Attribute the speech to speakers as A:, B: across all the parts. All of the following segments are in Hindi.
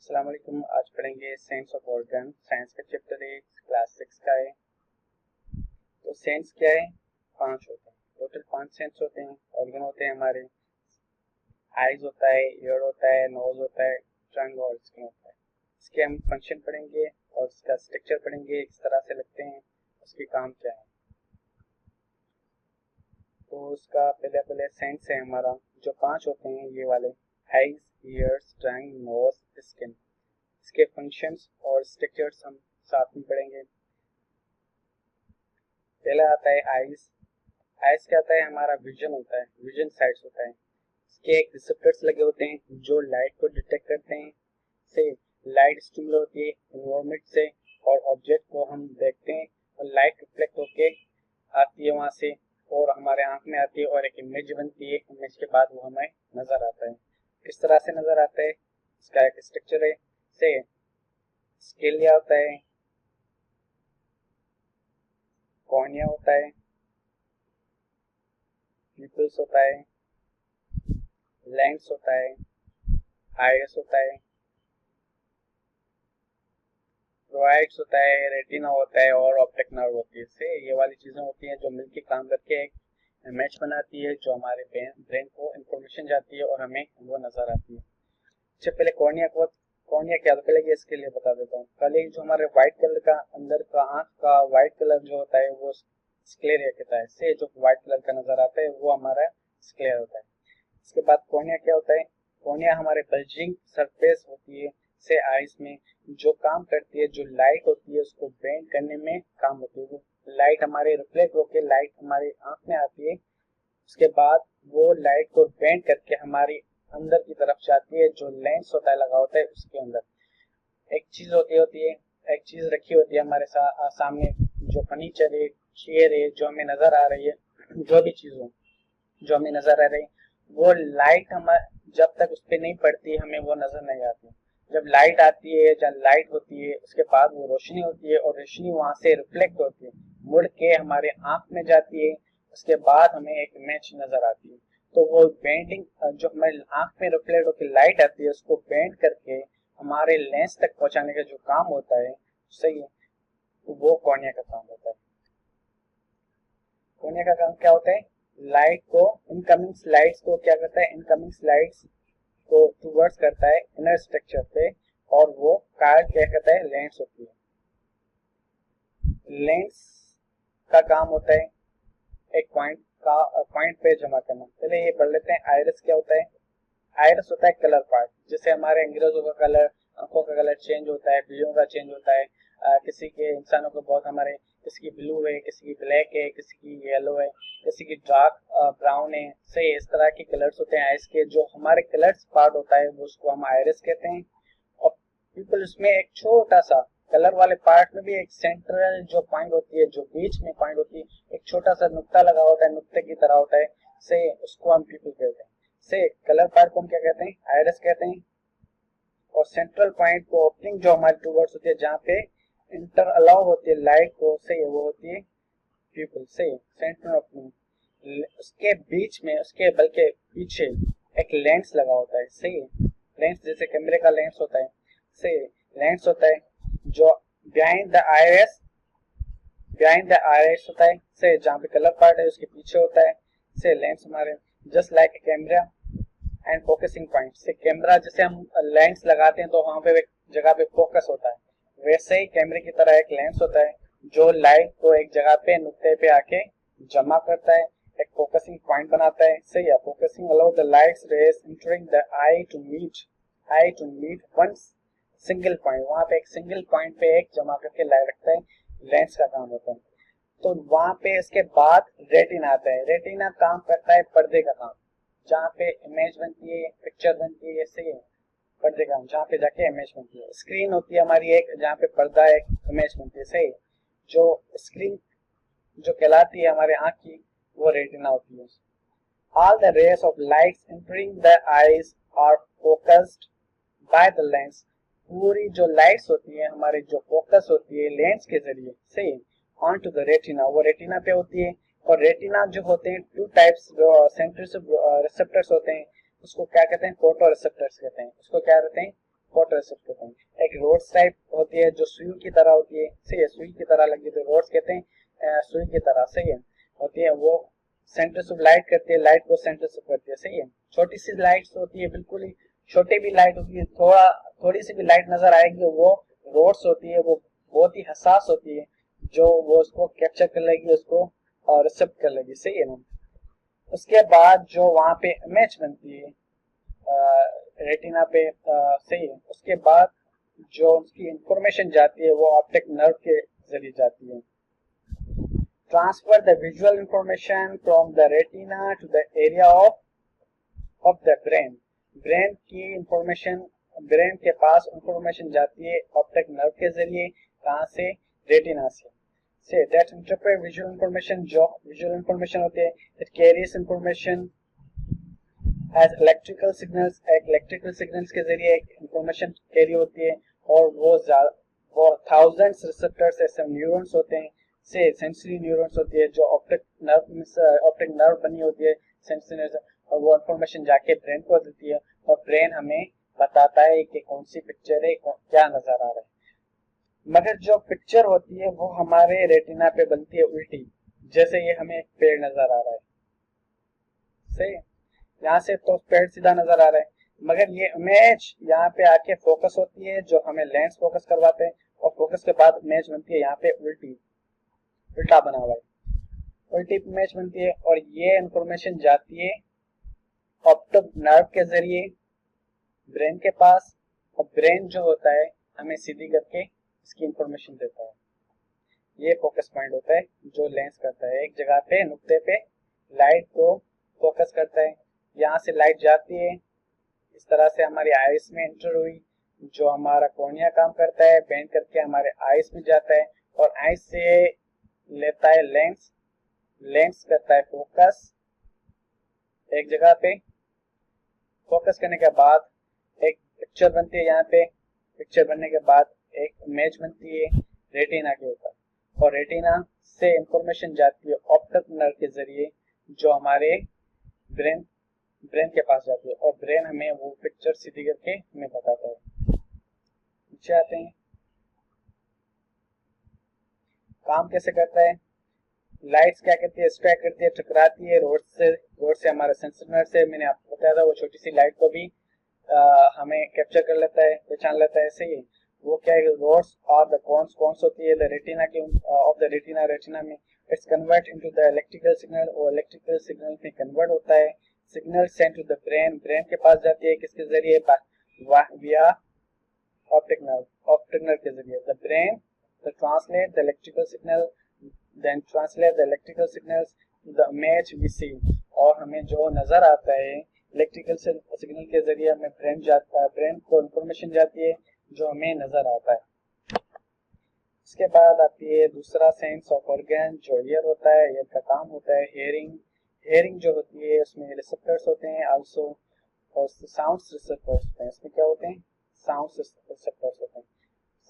A: अस्सलाम वालेकुम। आज पढ़ेंगे साइंस ऑफ ऑर्गन। साइंस का चैप्टर है, क्लास 6 का है। तो सेंस क्या है? 5 होते हैं, टोटल 5 सेंस होते हैं। ऑर्गन होते हैं हमारे, आईज होता है, ईयर होता है, नोज होता है, टंग और स्किन होता है। इसके हम फंक्शन पढ़ेंगे और इसका स्ट्रक्चर पढ़ेंगे, किस तरह से लगते हैं, उसके काम क्या है। तो उसका पहले पहले सेंस है हमारा, जो 5 होते हैं ये वाले, आईज, ईयर्स, टंग, नोज, स्किन। इसके फंक्शंस और स्ट्रक्चर्स हम साथ में पढ़ेंगे। पहला आता है आइज। आइज क्या होता है? हमारा विजन होता है, विजन साइट्स होता है। इसके एक रिसेप्टर्स लगे होते हैं जो लाइट को डिटेक्ट करते हैं। से लाइट स्टिमुलेट होती है एनवायरनमेंट से और ऑब्जेक्ट को हम देखते हैं और लाइट रिफ्लेक्ट होके आती है वहां से और हमारे आंख में आती है और एक इमेज बनती है। इमेज के बाद वो हमें नजर आता है। किस तरह से नजर आता है, इसका एक स्ट्रक्चर है। से स्केलिया होता है, कॉर्निया होता है, पिपल्स होता है, लेंस होता है, आइरिस होता है, क्रोइड्स होता है, रेटिना होता है और ऑप्टिक नर्व होती है। से ये वाली चीजें होती हैं जो मिलकर काम करके एक इमेज बनाती है, जो हमारे ब्रेन को इंफॉर्मेशन जाती है और हमें वो नजर आती है। इससे पहले कॉर्निया क्या होता है पहले ये इसके लिए बता देता हूँ। कल एक जो हमारे व्हाइट कलर का अंदर का आंख का व्हाइट कलर जो होता है वो स्क्लेरिया कहता है। से जो व्हाइट कलर का नजर आता है वो हमारा स्क्लेर होता है। इसके बाद कॉर्निया क्या होता है? कॉर्निया हमारे बल्जिंग सरफेस होती है से आइज में, जो काम करती है, जो लाइट होती है उसको बेंड करने में काम होती है। वो लाइट हमारे रिफ्लेक्ट होकर लाइट हमारी आंख में आती है। उसके बाद वो लाइट को बेंड करके हमारी अंदर की तरफ जाती है, जो लेंस होता है लगा होता है उसके अंदर। एक चीज होती है, एक चीज रखी होती है हमारे सामने, जो फर्नीचर है, चेयर है, जो हमें नजर आ रही है, जो भी चीज हो जो हमें नजर आ रही है, वो लाइट हम जब तक उस पर नहीं पड़ती हमें वो नजर नहीं आती। जब लाइट आती है, जब लाइट होती है उसके बाद वो रोशनी होती है और रोशनी वहां से रिफ्लेक्ट होती है, मुड़ के हमारे आंख में जाती है। उसके बाद हमें एक इमेज नजर आती है। तो वो बेंडिंग जो हमारे आंख में रिफ्लेक्ट होकर लाइट आती है उसको बेंड करके हमारे लेंस तक पहुंचाने का जो काम होता है, सही है, वो कॉर्निया का काम होता है। कॉर्निया का काम क्या होता है? लाइट को, इनकमिंग लाइट्स को क्या करता है? इनकमिंग लाइट्स को टूवर्ड्स करता है इनर स्ट्रक्चर पे, और वो कार्ड क्या करता है? लेंस होती है। लेंस का काम होता है एक पॉइंट पे जमा करना। चलिए ये पढ़ लेते हैं। आइरिस क्या होता है? आइरिस होता है कलर पार्ट। जैसे हमारे अंग्रेजों का कलर, आंखों का कलर चेंज होता है, बिल्लियों का चेंज होता है, किसी के इंसानों को बहुत हमारे, किसी की ब्लू है, किसी की ब्लैक है, किसी की येलो है, किसी की डार्क ब्राउन है। सही, इस तरह के कलर्स होते हैं आइस के। जो हमारे कलर्स पार्ट होता है वो उसको हम आइरिस कहते हैं। और पीपल उसमें एक छोटा सा कलर वाले पार्ट में भी एक सेंट्रल जो पॉइंट होती है, जो बीच में पॉइंट होती है, एक छोटा सा नुक्ता लगा होता है, नुक्ते की तरह होता है। से उसको हम पीपल कहते हैं। से कलर पार्ट को हम क्या कहते हैं? आइरिस कहते हैं। और सेंट्रल पॉइंट को ओपनिंग जो हमारी टूवर्ड्स होती है, जहाँ पे इंटर अलाउ होती है लाइट को, सही है, वो होती है पीपल। सही, सेंट्रल ओपनिंग। उसके बीच में, उसके बल्कि पीछे एक लेंस लगा होता है। सही है, लेंस जैसे कैमरे का लेंस होता है। सही, लेंस होता है जो behind the Iris, behind the Iris होता है। सही, जहाँ पे कलर पार्ट है उसके पीछे होता है। सही, लेंस हमारे just like camera and focusing point. से कैमरा जैसे हम लेंस लगाते हैं तो वहां पे एक जगह पे फोकस होता है, वैसे ही कैमरे की तरह एक लेंस होता है जो लाइट को एक जगह पे, नुक्ते पे आके जमा करता है, एक फोकसिंग पॉइंट बनाता है। सही है, focusing allow the lights rays entering the eye to meet one single point. वहां पे एक सिंगल पॉइंट पे एक जमा करके लाइट रखता है, लेंस का काम होता है। तो वहां पे इसके बाद रेटिना आता है। रेटिना काम करता है पर्दे का काम, जहाँ पे इमेज बनती है, पिक्चर बनती है। ऐसे ही पर्दे का, जहाँ पे जाके इमेज बनती है। स्क्रीन होती है हमारी एक, जहाँ पे पर्दा एक इमेज बनती है। सही, जो स्क्रीन जो कहलाती है हमारे आंख की, वो रेटिना होती है। All the rays of lights entering the eyes are focused by the lens. पूरी जो लाइट्स होती है हमारे, जो फोकस होती है लेंस के जरिए, सही, ऑन टू द रेटिना, वो रेटिना पे होती है। और रेटिना जो होते हैं, टू टाइप्स सेंट्रोस रिसेप्टर्स होते हैं। उसको क्या कहते हैं? फोटो रिसेप्टर्स कहते हैं। उसको क्या कहते हैं? फोटो रिसेप्ट कहते हैं। एक रोड्स टाइप होती है जो सुई की तरह होती है, सही है, सुई की तरह लगती है तो रोड्स कहते हैं, सुई की तरह, सही है, होती है। वो सेंटर से लाइट करती है, लाइट को सेंटर से करती है, सही है। छोटी सी लाइट्स होती है, बिल्कुल ही छोटी भी लाइट होती है, थोड़ी सी भी लाइट नजर आएगी, वो रोड्स होती है, वो बहुत ही हसास होती है, जो वो उसको कैप्चर कर लेगी, उसको रिसेप्ट कर लेगी, सही है ना। उसके बाद जो वहां पे इमेज बनती है रेटिना पे, सही है, उसके बाद जो उसकी इंफॉर्मेशन जाती है वो ऑप्टिक नर्व के जरिए जाती है। Transfer the visual information from the retina to the area of the brain. Brain की इंफॉर्मेशन, ब्रेन के पास इंफॉर्मेशन जाती है ऑप्टिक नर्व के जरिए, कहां से, रेटिना से दैट इंटरप्रेट विजुअल इंफॉर्मेशन, जो विजुअल इंफॉर्मेशन होती है, it carries information as electrical signals, electrical signals के जरिए इंफॉर्मेशन कैरी होती है, और वो थाउजेंड्स रिसेप्टर्स ऐसे न्यूरॉन्स होते हैं, से सेंसरी न्यूरॉन्स होती है, जो ऑप्टिक नर्व बनी होती है सेंसरी नर्व, और वो इंफॉर्मेशन जाके ब्रेन को देती है, और ब्रेन हमें बताता है कि कौन सी पिक्चर है, क्या नजर आ रहा है। मगर जो पिक्चर होती है वो हमारे रेटिना पे बनती है उल्टी, जैसे ये हमें एक पेड़ नजर आ रहा है, सही, यहाँ से तो पेड़ सीधा नजर आ रहा है, मगर ये इमेज यहाँ पे आके फोकस होती है, जो हमें लेंस फोकस करवाते हैं, और फोकस के बाद इमेज बनती है यहाँ पे उल्टा बना हुआ है, उल्टी इमेज बनती है, और ये इंफॉर्मेशन जाती है ऑप्टिक नर्व के जरिए ब्रेन के पास, और ब्रेन जो होता है हमें सीधी करके इसकी इंफॉर्मेशन देता है। ये फोकस पॉइंट होता है जो लेंस करता है, एक जगह पे नुक्ते पे लाइट को फोकस करता है, यहाँ से लाइट जाती है, इस तरह से हमारी आईज में एंटर हुई, जो हमारा कॉर्निया काम करता है, बेंड करके हमारे आईज में जाता है, और आईज से लेता है लेंस, लेंस करता है फोकस एक जगह पे, फोकस करने के बाद एक पिक्चर बनती है, यहाँ पे पिक्चर बनने के बाद एक इमेज बनती है रेटिना के ऊपर, और रेटिना से इंफॉर्मेशन जाती है ऑप्टिक नर्व के जरिए, जो हमारे ब्रेन के पास जाती है, और ब्रेन हमें वो पिक्चर सीधी करके हमें बताता है। नीचे आते हैं, काम कैसे करता है। लाइट्स क्या करती है, स्ट्राइक करती है, टकराती है रोड से हमारे सेंसर नर्व से, मैंने आपको बताया था, वो छोटी सी लाइट को भी हमें कैप्चर कर लेता है, पहचान लेता है, सही है। वो क्या है, रोड्स और द कॉन्स होती है द रेटिना के ऑफ द रेटिना में, it's convert into the electrical signal, और इलेक्ट्रिकल सिग्नल में कन्वर्ट होता है, signal send to the brain, brain के पास जाती है, किसके जरिए, विया ऑप्टिक नर्व के जरिए, the brain translate the electrical signal, then translate the electrical signals to the image we see, और हमें जो नजर आता है इलेक्ट्रिकल सिग्नल के जरिए हमें ब्रेन को इंफॉर्मेशन जाती है जो हमें नजर आता है। इसके बाद आती है दूसरा सेंस ऑफ ऑर्गन जो ईयर होता है, ईयर का काम होता है हेयरिंग जो होती है उसमें रिसेप्टर्स होते हैं आल्सो, और साउंड्स रिसेप्टर्स होते हैं, इसमें क्या होते हैं, साउंड्स रिसेप्टर्स होते हैं,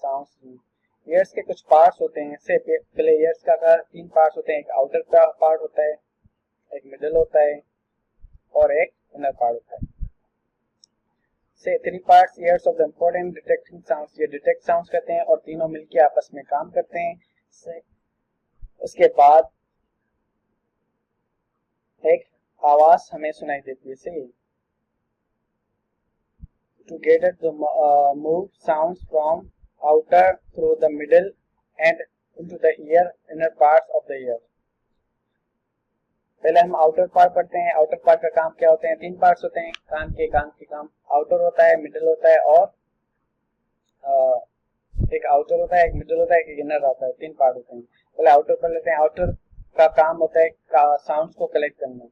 A: साउंड्स। ईयर्स के कुछ पार्ट्स होते हैं, से पहले ईयर्स का 3 पार्ट्स होते हैं, एक आउटर का पार्ट होता है, एक मिडल होता है, और एक इनर पार्ट होता है। से 3 parts years of the important detecting sounds, ये डिटेक्ट साउंड्स करते हैं, और तीनों मिलके आपस में काम करते हैं। उसके बाद एक आवाज हमें सुनाई देती है, सही, to gather the move sounds from outer through the middle and into the inner parts of the ear। पहले हम आउटर पार्ट पढ़ते हैं। आउटर पार्ट का काम क्या होते हैं, 3 पार्ट्स होते हैं कान के काम, आउटर होता है, मिडिल होता है, और एक आउटर होता है, एक मिडिल होता है, एक इनर होता है, 3 पार्ट होते हैं। पहले आउटर पढ़ लेते हैं। आउटर का काम होता है साउंड्स को कलेक्ट करना,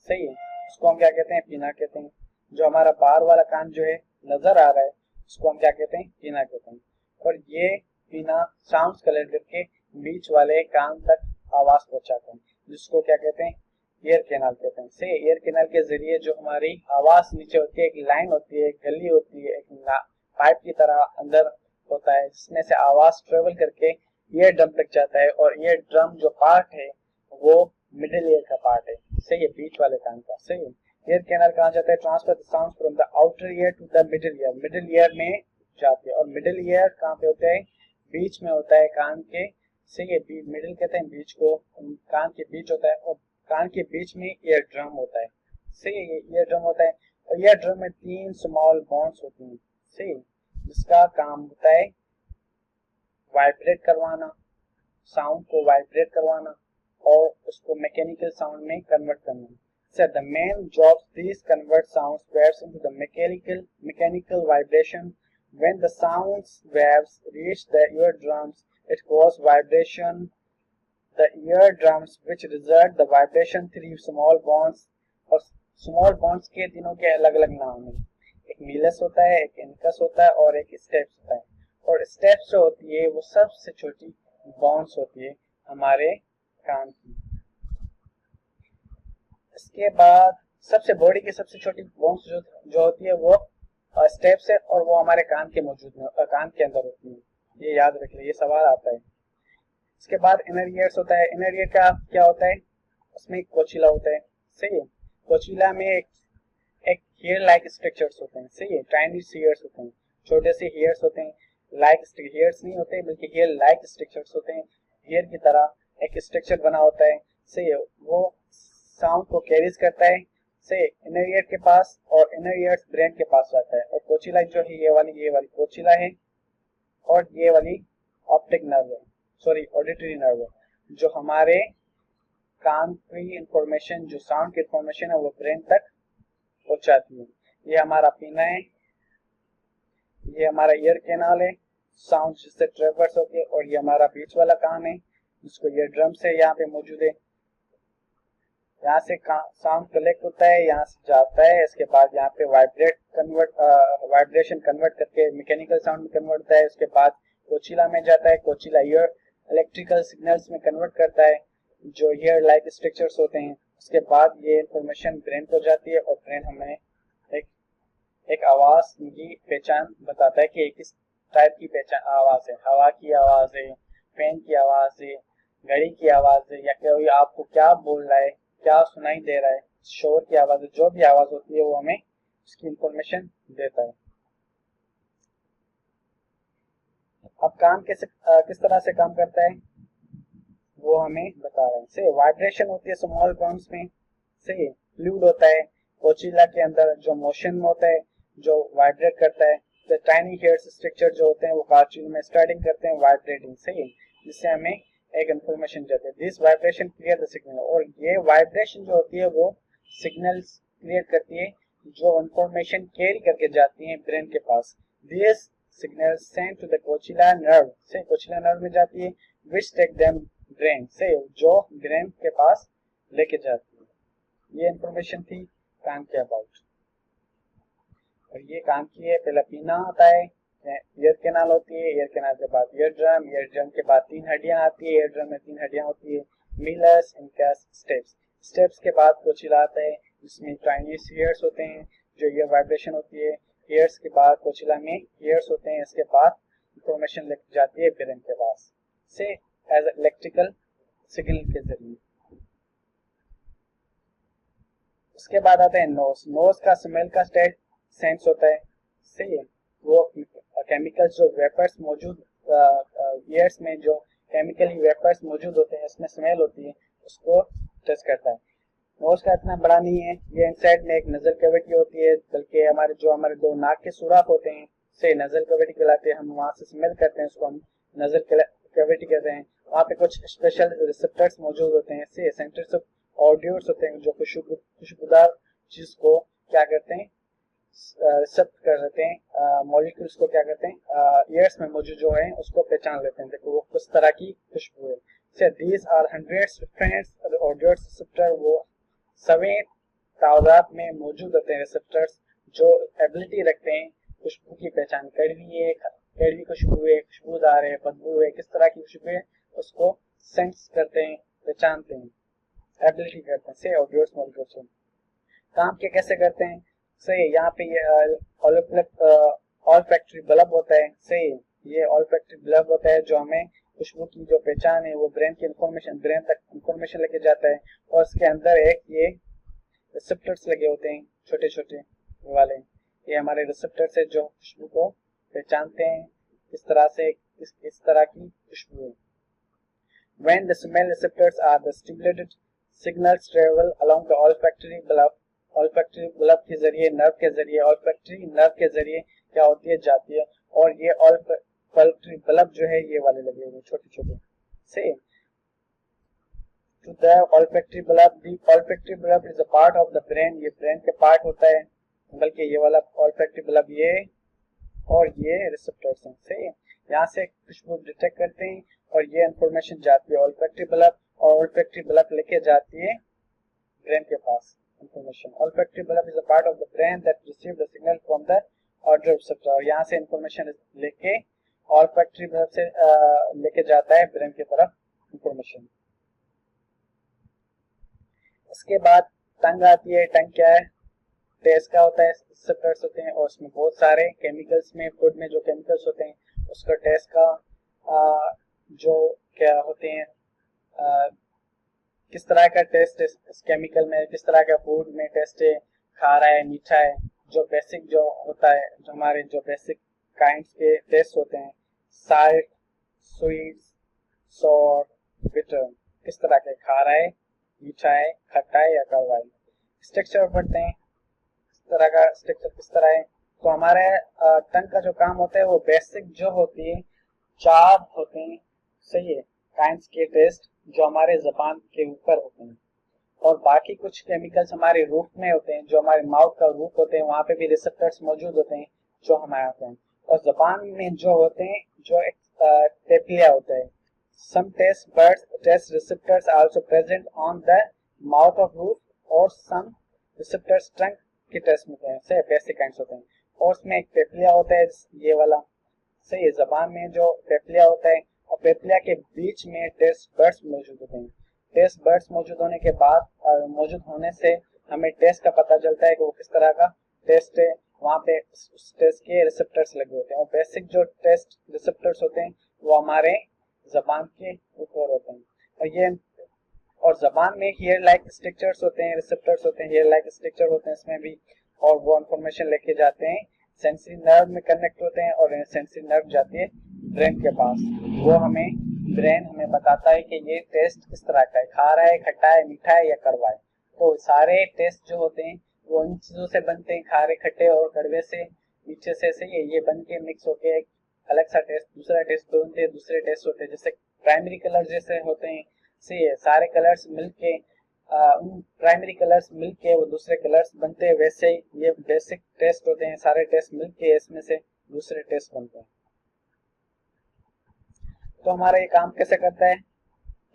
A: सही है, उसको हम क्या कहते हैं, पीना कहते हैं। जो हमारा बाहर वाला कान जो है नजर आ रहा है उसको हम क्या कहते हैं, पीना कहते हैं, और ये पीना साउंड्स कलेक्ट करके बीच वाले कान तक आवाज पहुंचाते हैं, जिसको क्या कहते हैं, ईयर कैनाल कहते हैं। से ईयर कैनाल के जरिए जो हमारी आवाज नीचे होती है, एक लाइन होती है, एक गली होती है, एक पाइप की तरह अंदर होता है, जिसमें से आवाज ट्रेवल करके ईयर ड्रम तक जाता है, और ईयर ड्रम जो पार्ट है वो मिडिल ईयर का पार्ट है, सही है, बीच वाले कान का, सही है। ईयर कैनाल कहाँ जाता है, transfer the sounds from the outer ear to the middle ear, middle ear में जाती है। और मिडिल ईयर कहाँ पे होता है, बीच में होता है कान के, सही है, मिडिल कहते हैं बीच को, कान के बीच होता है, और कान के बीच में ईयर ड्रम होता है, सही है, ईयर ड्रम होता है। और ईयर ड्रम में 3 स्मॉल बोन्स होती हैं, सही, जिसका काम होता है वाइब्रेट करवाना, साउंड को वाइब्रेट करवाना और उसको मैकेनिकल साउंड में कन्वर्ट करना। So the main jobs these convert sounds waves into the mechanical vibration. When the sounds waves reach the eardrums, it causes vibration. The eardrums, which result the vibration through small bones, और small bones के तीनों के अलग अलग नाम हैं, एक मीलस होता है, एक इनकस होता है और एक स्टेप्स होता है। और स्टेप्स जो होती है वो सबसे छोटी बोन्स होती है हमारे कान की। इसके बाद सबसे बॉडी की सबसे छोटी बोन्स जो होती है वो स्टेप्स है, और वो हमारे कान के कान के अंदर होती है, ये याद रख ले, ये सवाल आता है। इसके बाद इनर ईयर्स होता है। इनर ईयर का क्या होता है, उसमें कोचिला होता है, सही है, कोचिला में एक हेयर लाइक स्ट्रक्चर्स होते हैं, सही है, टाइनी हेयर्स होते हैं, छोटे से हेयर्स होते हैं, लाइक हेयर्स नहीं होते बल्कि हेयर लाइक स्ट्रक्चर्स होते हैं, हेयर की तरह एक स्ट्रक्चर बना होता है, सही है, वो साउंड को कैरीज करता है से इनर ईयर के पास, और इनर ईयर ब्रेन के पास जाता है। और कोचिला जो है ये वाली कोचिला है, और ये वाली ऑप्टिक नर्व है, सॉरी ऑडिटरी नर्व है, जो हमारे कान की इंफॉर्मेशन, जो साउंड की इंफॉर्मेशन है वो ब्रेन तक पहुंचाती है। ये हमारा पीना है, ये हमारा ईयर कैनाल है, साउंड जिससे ट्रेवर्स होती है, और ये हमारा बीच वाला कान है जिसको ईयर ड्रम से यहाँ पे मौजूद है। यहाँ से साउंड कलेक्ट होता है, यहाँ से जाता है, इसके बाद यहाँ पे वाइब्रेशन कन्वर्ट करके मैकेनिकल साउंड में कन्वर्ट होता है। उसके बाद कोचिला में जाता है, कोचिला ईयर इलेक्ट्रिकल सिग्नल्स में कन्वर्ट करता है जो ईयर लाइक स्ट्रक्चर्स होते हैं। उसके बाद ये इंफॉर्मेशन ब्रेन को जाती है, और ब्रेन हमें एक आवाज की पहचान बताता है कि किस टाइप की पहचान आवाज है, हवा की आवाज है, फैन की आवाज है, घड़ी की आवाज है, या कोई आपको क्या बोल रहा है, क्या सुनाई दे रहा है, शोर की आवाज है, जो भी आवाज होती है वो हमें उसकी इंफॉर्मेशन देता है। अब कान किस तरह से काम करता है वो हमें बता रहे हैं। से वाइब्रेशन होती है स्मॉल बोन्स में, से फ्लूइड होता है कोचिला के अंदर जो मोशन में होता है, जो वाइब्रेट करता है। द टाइनी हेयर्स स्ट्रक्चर जो होते हैं वो कार्टिल में स्टार्टिंग करते हैं वाइब्रेटिंग, सही, जिससे हमें एक इंफॉर्मेशन जाती है। This vibration clear the signal, और ये वाइब्रेशन जो होती है वो सिग्नल्स क्रिएट करती है जो इंफॉर्मेशन कैरी करके जाती है ब्रेन के पास। This signal send to the cochlea nerve, से कोचिला नर्व में जाती है, व्हिच टेक देम ब्रेन, से जो ब्रेन के पास लेके जाती है। ये इंफॉर्मेशन थी कान के अबाउट। और ये कान की है, पहला पीना आता है, ईयर कैनाल होती है, ईयर कैनाल के बाद ईयर ड्रम के बाद 3 हड्डियां आती है, ईयर ड्रम में 3 हड्डियां होती है, मिलस, इनकस, स्टेप्स के बाद कोचिला आता है जिसमें टाइनी हेयर्स होते हैं जो ईयर वाइब्रेशन होती है, हेयर्स के बाद कोचिला में हेयर्स होते हैं, इसके बाद इंफॉर्मेशन लेके जाती है ब्रेन के पास से एज इलेक्ट्रिकल सिग्नल के जरिए। उसके बाद आता है नोज का स्मेल का सेंस होता है, सही है, वो केमिकल्स जो वेपर्स मौजूद ईयर्स में जो केमिकली वेपर्स मौजूद होते हैं उसमें स्मेल होती है, उसको टेस्ट करता है। नोज का इतना बड़ा नहीं है, ये इनसाइड में एक नजल कैविटी होती है, बल्कि हमारे 2 नाक के सुराख होते हैं से नजल कैविटी कहलाते हैं, हम वहां से स्मेल करते हैं, उसको हम नजल कैविटी कहते हैं। वहाँ पे कुछ स्पेशल रिसेप्टर्स मौजूद होते हैं, से सेंटर्स ऑफ ऑडियोस होते हैं जो खुशबूदार चीज को क्या करते हैं, रिसेप्ट कर लेते हैं, मॉलिक्यूल्स को क्या करते हैं, ईयर्स में मौजूद जो है उसको पहचान लेते हैं, देखो वो किस तरह की खुशबू है। से these are hundreds different audio receptor, वो सभी तादाद में मौजूद होते हैं रिसेप्टर्स जो एबिलिटी रखते हैं खुशबू की पहचान, कड़वी खुशबू है, खुशबूदार है, बदबू है, किस तरह की खुशबू है उसको सेंस करते हैं, पहचानते हैं, एबिलिटी करते हैं। से ऑडियो मॉलिक्यूल्स काम के कैसे करते हैं, सही, यहाँ पे ये ऑलफैक्टरी बल्ब होता है, सही, ये ऑलफैक्टरी बल्ब होता है जो हमें खुशबू की जो पहचान है वो ब्रेन की इंफॉर्मेशन, ब्रेन तक इंफॉर्मेशन लेके जाता है, और इसके अंदर एक ये रिसेप्टर्स लगे होते हैं छोटे छोटे वाले, ये हमारे रिसेप्टर्स है जो खुशबू को पहचानते हैं किस तरह से, इस तरह की खुशबू है। When the smell receptors are the stimulated, signals travel along the olfactory bulb के जरिए, नर्व के जरिए, olfactory नर्व के जरिए क्या होती है, जाती है। और ये olfactory bulb जो है ये वाले लगे हुए छोटे छोटे से to the olfactory bulb. The olfactory bulb is a part of the brain. ये ब्रेन के पार्ट होता है, बल्कि ये वाला olfactory bulb ये और ये रिसेप्टर्स हैं। सही है, यहाँ से खुशबू डिटेक्ट करते हैं और ये इंफॉर्मेशन जाती है olfactory bulb, और olfactory bulb लेके जाती है ब्रेन के पास information. olfactory bulb is a part of the brain that receive the signal from the odor receptor. और यहाँ से इंफॉर्मेशन लेके olfactory bulb से लेके जाता है ब्रेन की तरफ इंफॉर्मेशन। इसके बाद टंग आती है। टंग क्या है, टेस्ट का होता है, रिसेप्टर्स होते हैं और उसमें बहुत सारे केमिकल्स में, फूड में जो केमिकल्स होते हैं उसका टेस्ट का जो क्या होते हैं, किस तरह का टेस्ट इस केमिकल में, किस तरह का फूड में टेस्ट है, खारा है, मीठा है, जो बेसिक जो होता है, जो हमारे जो बेसिक काइंड्स के टेस्ट होते हैं, साल्ट, स्वीट, सॉर, बिटर, किस तरह के, खारा है, मीठा है, खट्टा है या कड़वा है। स्ट्रक्चर पढ़ते हैं, इस तरह का स्ट्रक्चर किस तरह है। तो हमारे टंग का जो काम होता है वो बेसिक जो होती है 4 होते हैं, सही है, काइंड्स के टेस्ट जो हमारे जबान के ऊपर होते हैं, और बाकी कुछ केमिकल्स हमारे रूफ में होते हैं, जो हमारे माउथ का रूफ होते हैं वहां पे भी रिसेप्टर्स मौजूद होते हैं जो हमारे आते हैं। और जबान में जो होते हैं जो एक पेपिया होता है। Some taste buds, taste receptors are also present on the mouth of roof, और some receptors trunk के टेस्ट में होते हैं, से बेसिक काइंड्स होते हैं। और उसमें एक पेपिया होता है ये वाला, सही है, जबान में जो पेपिया होता है, और पेपिया के बीच में टेस्ट बर्ड्स मौजूद होते हैं। टेस्ट बर्ड्स मौजूद होने के बाद मौजूद होने से हमें टेस्ट का पता चलता है कि वो किस तरह का टेस्ट है, वहाँ पे उस टेस्ट के रिसेप्टर्स लगे होते हैं। और बेसिक जो टेस्ट रिसेप्टर्स होते हैं वो हमारे जबान के ऊपर होते हैं। और जबान में हेयर लाइक स्ट्रक्चर्स होते हैं, रिसेप्टर्स होते हैं, हेयर लाइक स्ट्रक्चर होते हैं इसमें भी, और वो इंफॉर्मेशन लेके जाते हैं, सेंसरी नर्व में कनेक्ट होते हैं, और सेंसरी नर्व जाती है ब्रेन के पास। वो ब्रेन हमें बताता है कि ये टेस्ट किस तरह का है, खारा है, खट्टा है, मीठा है या कड़वा है। तो सारे टेस्ट जो होते हैं वो इन चीजों से बनते हैं, खारे, खट्टे और कड़वे से, मीठे से, सही है, ये बन के मिक्स होके एक अलग सा टेस्ट, दूसरा टेस्ट बनते हैं, दूसरे टेस्ट होते हैं, जैसे प्राइमरी कलर जैसे होते हैं, सही है, सारे कलर्स मिलके उन प्राइमरी कलर्स मिलके वो दूसरे कलर्स बनते हैं, वैसे ही ये बेसिक टेस्ट होते हैं, सारे टेस्ट मिलके इसमें से दूसरे टेस्ट बनते हैं। तो हमारा ये काम कैसे करता है,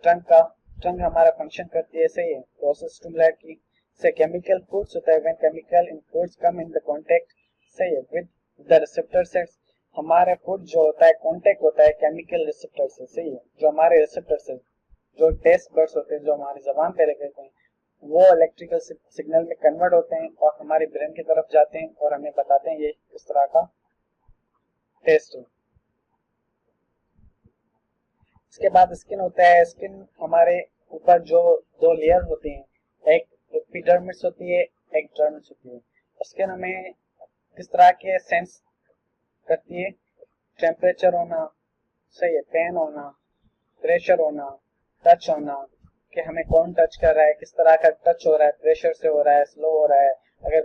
A: टंग हमारा फंक्शन करती है, सही है, प्रोसेस स्टिमुलेट की से केमिकल फूड्स होता है, when chemical in foods come in the contact, सही है, विद द रिसेप्टर सेट्स, हमारे फूड जो होता है कांटेक्ट होता है केमिकल रिसेप्टर से, सही है, जो हमारे रिसेप्टर से, जो टेस्ट बर्ड्स होते हैं जो हमारी जबान पे लगे होते हैं, वो इलेक्ट्रिकल सिग्नल में कन्वर्ट होते हैं और हमारे ब्रेन की तरफ जाते हैं और हमें बताते हैं ये किस तरह का टेस्ट है। इसके बाद स्किन होता है। स्किन हमारे ऊपर जो 2 लेयर होती हैं, एक एपिडर्मिस होती है, एक डर्मिस होती है। स्किन हमें किस तरह के सेंस करती है, टेम्परेचर होना, सही है, पेन होना, प्रेशर होना, टच होना, कि हमें कौन टच कर रहा है, किस तरह का टच हो रहा है, प्रेशर से हो रहा है, स्लो हो रहा है, अगर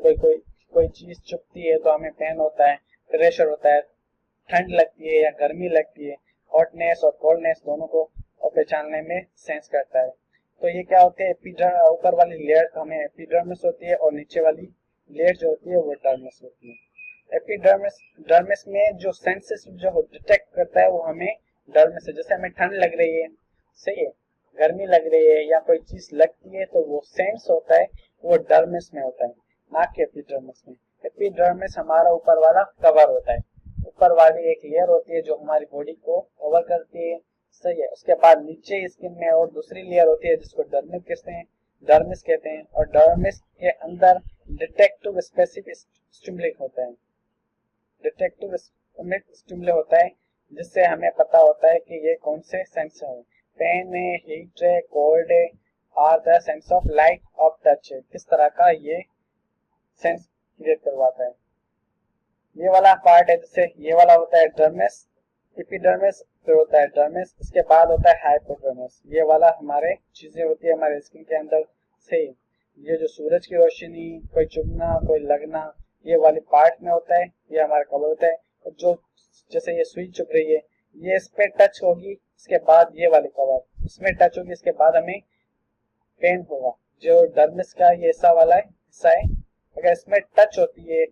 A: कोई चीज चुभती है तो हमें पेन होता है, प्रेशर होता है, ठंड लगती है या गर्मी लगती है, हॉटनेस और कोल्डनेस दोनों को पहचानने में सेंस करता है। तो ये क्या होते हैं, ऊपर वाली लेयर हमें एपिडर्मिस होती है और नीचे वाली लेयर जो होती है वो डर्मिस होती है। डर्मिस में जो सेंसेस जो डिटेक्ट करता है वो हमें डर्मिस है, जैसे हमें ठंड लग रही है, सही है, गर्मी लग रही है या कोई चीज लगती है तो वो सेंस होता है वो डर्मिस में होता है, ना कि एपिडर्मिस में। एपिडर्मिस हमारा ऊपर वाला कवर होता है, ऊपर वाली एक लेयर होती है जो हमारी बॉडी को कवर करती है, सही है। उसके बाद नीचे स्किन में और दूसरी लेयर होती है जिसको डर्मिस कहते हैं, और डर्मिस के अंदर डिटेक्टिव स्पेसिफिक स्टिमुलेट होता है, डिटेक्टिव स्टिमुलेट होता है, जिससे हमें पता होता है कि ये कौन से सेंस है, पेन है, हीट है, कोल्ड है, और the sense of light of touch है, किस तरह का ये सेंस क्रिएट करवाता है। ये वाला पार्ट है, जैसे ये वाला होता है डर्मिस, एपिडर्मिस, फिर होता है डर्मिस, इसके बाद होता है हाइपोडर्मिस। ये वाला हमारे चीजें होती है हमारे स्किन के अंदर से, ये जो सूरज की रोशनी, कोई चुभना कोई लगना, ये वाले पार्ट में होता है, ये हमारा कवर होता है। और जो जैसे ये सुई चुभ रही है, ये इस पे टच होगी, इसके बाद ये वाली कवर इसमें टच होगी, इसके बाद हमें पेन होगा। जो डर्मिस का ये हिस्सा वाला है हिस्सा है, अगर इसमें टच होती है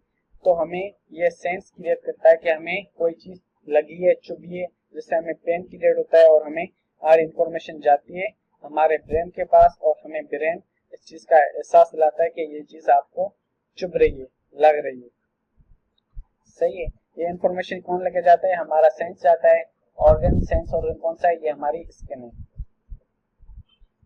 A: तो हमें ये सेंस क्रिएट करता है कि हमें कोई चीज लगी है, चुभी है, जिससे हमें पेन क्रिएट होता है और हमें हर इंफॉर्मेशन जाती है हमारे ब्रेन के पास, और हमें ब्रेन इस चीज का एहसास दिलाता है कि ये चीज आपको चुभ रही है, लग रही है। सही है। ये इंफॉर्मेशन कौन लेके जाता है, हमारा सेंस जाता है। ऑर्गन, सेंस ऑर्गन कौन सा है, ये हमारी स्किन है।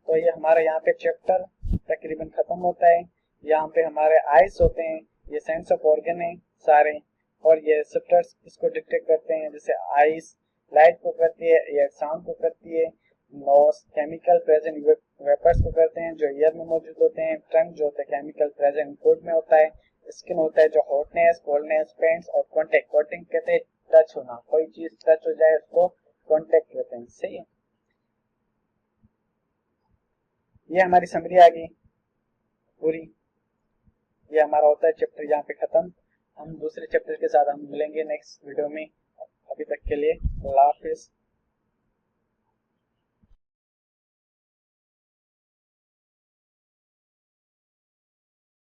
A: तो ये हमारा यहाँ पे चैप्टर तकरीबन खत्म होता है। यहाँ पे हमारे आइज होते हैं, ये सेंस ऑफ ऑर्गन है सारे, और ये रिसेप्टर्स इसको डिटेक्ट करते हैं, जैसे आइज लाइट को करती है, ईयर साउंड को करती है, नोज केमिकल प्रेजेंट वेपर्स को करते हैं जो ईयर में मौजूद होते हैं, टंग जो होता है केमिकल प्रेजेंट फूड में होता है, स्किन होता है जो हॉटनेस, कोल्डनेस, पेन्स, और कॉन्टेक्ट, कॉन्टेक्ट कहते हैं टच होना, कोई चीज टच हो जाए उसको कॉन्टेक्ट कहते हैं। सही है। ये हमारी समरी आ गई पूरी। ये हमारा होता है चैप्टर यहाँ पे खत्म। हम दूसरे चैप्टर के साथ हम मिलेंगे नेक्स्ट वीडियो में। अभी तक के लिए अल्लाह हाफिज।